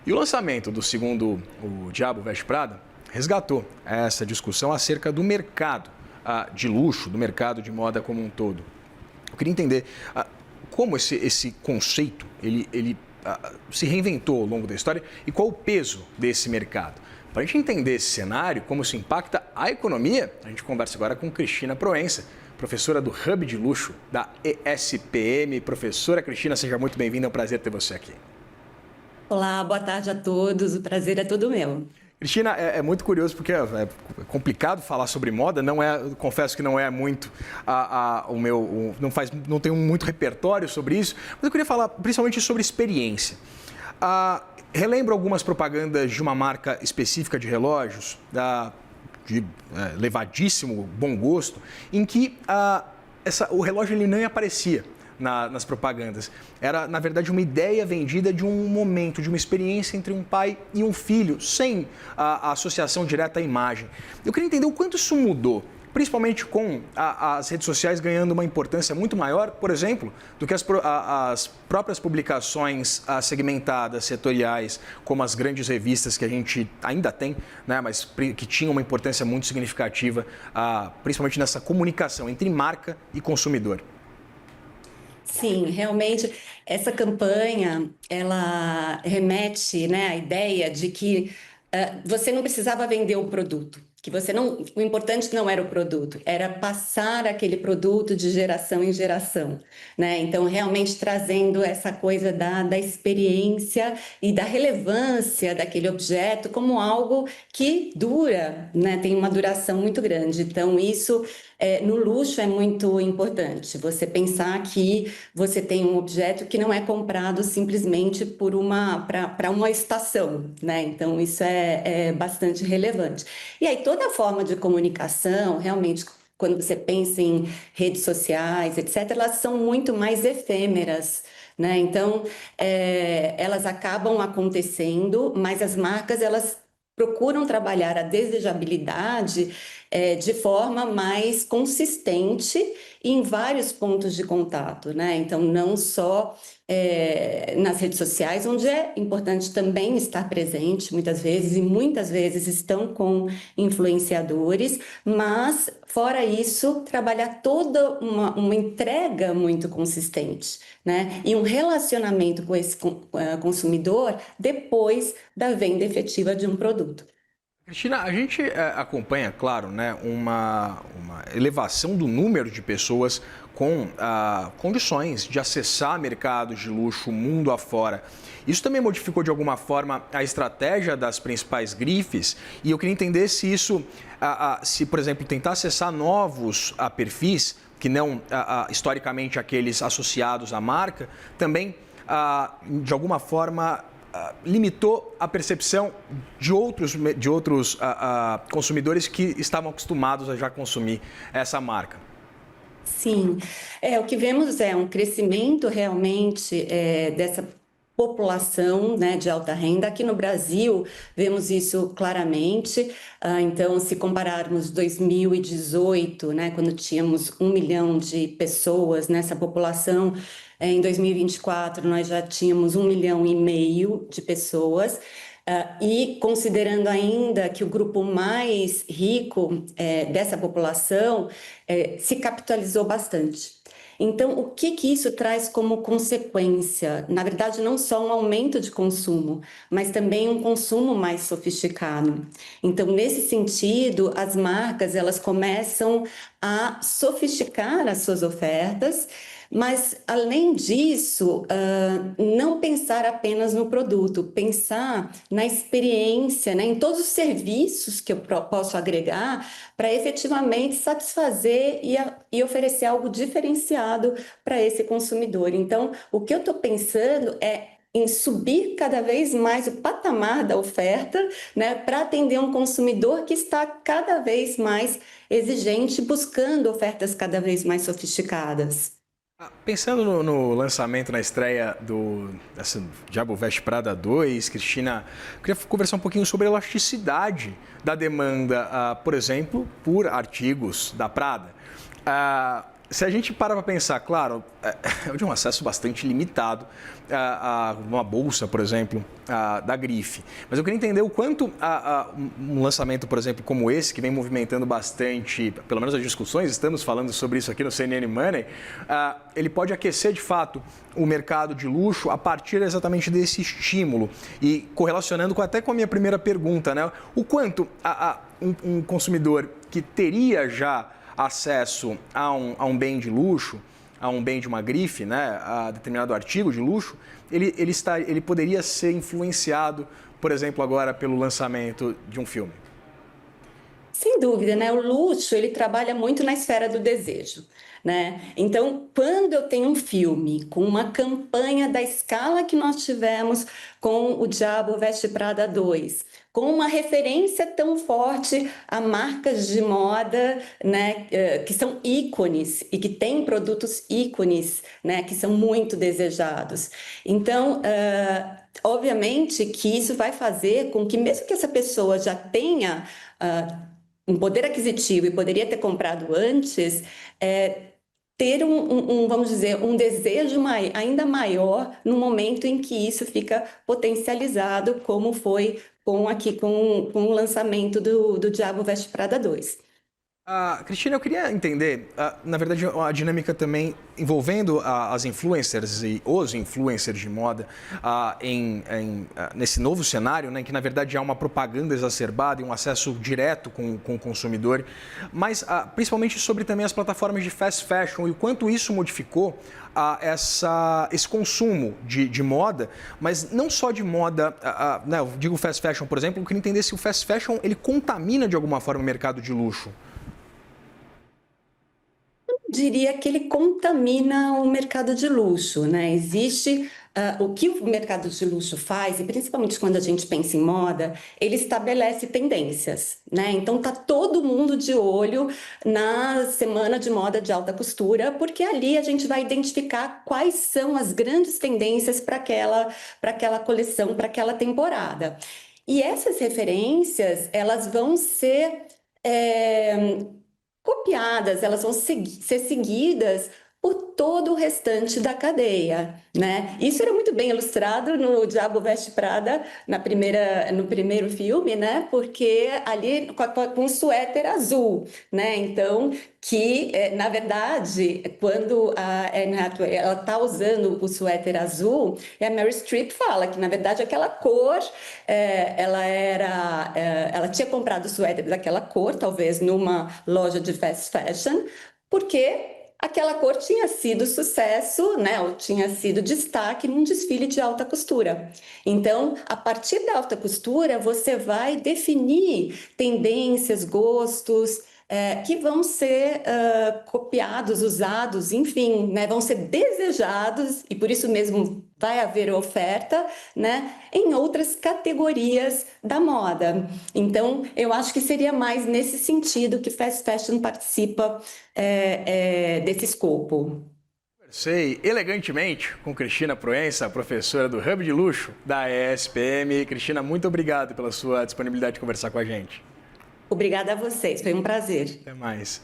E o lançamento do segundo O Diabo Veste Prada resgatou essa discussão acerca do mercado de luxo, do mercado de moda como um todo. Eu queria entender como esse conceito ele se reinventou ao longo da história e qual o peso desse mercado. Para a gente entender esse cenário, como isso impacta a economia, a gente conversa agora com Cristina Proença, professora do Hub de Luxo da ESPM. Professora Cristina, seja muito bem-vinda, é um prazer ter você aqui. Olá, boa tarde a todos, o prazer é todo meu. Cristina, é muito curioso porque é complicado falar sobre moda, confesso que não é muito não tenho muito repertório sobre isso, mas eu queria falar principalmente sobre experiência. Relembro algumas propagandas de uma marca específica de relógios, de levadíssimo bom gosto, em que o relógio ele nem aparecia nas propagandas. Era, na verdade, uma ideia vendida de um momento, de uma experiência entre um pai e um filho, sem a associação direta à imagem. Eu queria entender o quanto isso mudou, principalmente com as redes sociais ganhando uma importância muito maior, por exemplo, do que as próprias publicações segmentadas, setoriais, como as grandes revistas que a gente ainda tem, né, mas que tinham uma importância muito significativa, principalmente nessa comunicação entre marca e consumidor. Sim, realmente essa campanha, ela remete, né, à ideia de que você não precisava vender o produto, que o importante não era o produto, era passar aquele produto de geração em geração, né? Então, realmente trazendo essa coisa da experiência e da relevância daquele objeto como algo que dura, né? Tem uma duração muito grande. Então, isso no luxo é muito importante. Você pensar que você tem um objeto que não é comprado simplesmente para uma estação, né? Então, isso é bastante relevante. E aí, toda a forma de comunicação, realmente, quando você pensa em redes sociais, etc., elas são muito mais efêmeras, né? Então, elas acabam acontecendo, mas as marcas, elas procuram trabalhar a desejabilidade de forma mais consistente em vários pontos de contato, né? Então, não só nas redes sociais, onde é importante também estar presente, muitas vezes, e muitas vezes estão com influenciadores, mas, fora isso, trabalhar toda uma entrega muito consistente, né? E um relacionamento com esse consumidor depois da venda efetiva de um produto. Cristina, a gente acompanha, claro, né, uma elevação do número de pessoas com condições de acessar mercados de luxo mundo afora. Isso também modificou de alguma forma a estratégia das principais grifes e eu queria entender se isso, se por exemplo, tentar acessar novos perfis, que não historicamente aqueles associados à marca, também de alguma forma limitou a percepção de outros consumidores que estavam acostumados a já consumir essa marca. Sim, o que vemos é um crescimento realmente dessa população, né, de alta renda. Aqui no Brasil, vemos isso claramente. Então, se compararmos 2018, né, quando tínhamos 1 milhão de pessoas nessa população, em 2024 nós já tínhamos 1,5 milhão de pessoas. E considerando ainda que o grupo mais rico dessa população se capitalizou bastante. Então, o que isso traz como consequência? Na verdade, não só um aumento de consumo, mas também um consumo mais sofisticado. Então, nesse sentido, as marcas elas começam a sofisticar as suas ofertas, mas, além disso, não pensar apenas no produto, pensar na experiência, né, em todos os serviços que eu posso agregar para efetivamente satisfazer e oferecer algo diferenciado para esse consumidor. Então, o que eu estou pensando é em subir cada vez mais o patamar da oferta, né, para atender um consumidor que está cada vez mais exigente, buscando ofertas cada vez mais sofisticadas. Pensando no lançamento, na estreia dessa Diabo Veste Prada 2, Cristina, eu queria conversar um pouquinho sobre a elasticidade da demanda, por exemplo, por artigos da Prada. se a gente para pensar, claro, eu tenho um acesso bastante limitado a uma bolsa, por exemplo, da Grife. Mas eu queria entender o quanto um lançamento, por exemplo, como esse, que vem movimentando bastante, pelo menos as discussões, estamos falando sobre isso aqui no CNN Money, ele pode aquecer de fato o mercado de luxo a partir exatamente desse estímulo. E correlacionando até com a minha primeira pergunta, né? O quanto um consumidor que teria já acesso a um bem de luxo, a um bem de uma grife, né, a determinado artigo de luxo, ele poderia ser influenciado, por exemplo, agora pelo lançamento de um filme. Sem dúvida, né? O luxo, ele trabalha muito na esfera do desejo, né? Então, quando eu tenho um filme com uma campanha da escala que nós tivemos com O Diabo Veste Prada 2, com uma referência tão forte a marcas de moda, né, que são ícones e que têm produtos ícones, né, que são muito desejados. Então, obviamente que isso vai fazer com que, mesmo que essa pessoa já tenha um poder aquisitivo e poderia ter comprado antes, ter vamos dizer, um desejo ainda maior no momento em que isso fica potencializado, como foi com o lançamento do Diabo Veste Prada 2. Cristina, eu queria entender, na verdade, a dinâmica também envolvendo as influencers e os influencers de moda nesse novo cenário, né, em que, na verdade, há uma propaganda exacerbada e um acesso direto com o consumidor, mas principalmente sobre também as plataformas de fast fashion e o quanto isso modificou esse consumo de moda, mas não só de moda, né, eu digo fast fashion, por exemplo, eu queria entender se o fast fashion ele contamina de alguma forma o mercado de luxo. Diria que ele contamina o mercado de luxo, né? Existe o que o mercado de luxo faz, e principalmente quando a gente pensa em moda, ele estabelece tendências, né? Então tá todo mundo de olho na semana de moda de alta costura, porque ali a gente vai identificar quais são as grandes tendências para aquela coleção, para aquela temporada. E essas referências, elas vão ser copiadas, elas vão ser seguidas por todo o restante da cadeia, né? Isso era muito bem ilustrado no Diabo Veste Prada, no primeiro filme, né? Porque ali com um suéter azul, né? Então, na verdade, quando a Anne Hathaway ela está usando o suéter azul, a Meryl Streep fala que, na verdade, aquela cor, ela tinha comprado o suéter daquela cor, talvez numa loja de fast fashion, porque aquela cor tinha sido sucesso, né, ou tinha sido destaque num desfile de alta costura. Então, a partir da alta costura, você vai definir tendências, gostos, que vão ser copiados, usados, enfim, né, vão ser desejados, e por isso mesmo vai haver oferta, né, em outras categorias da moda. Então, eu acho que seria mais nesse sentido que fast fashion participa desse escopo. Conversei elegantemente com Cristina Proença, professora do Hub de Luxo da ESPM. Cristina, muito obrigado pela sua disponibilidade de conversar com a gente. Obrigada a vocês, foi um prazer. Até mais.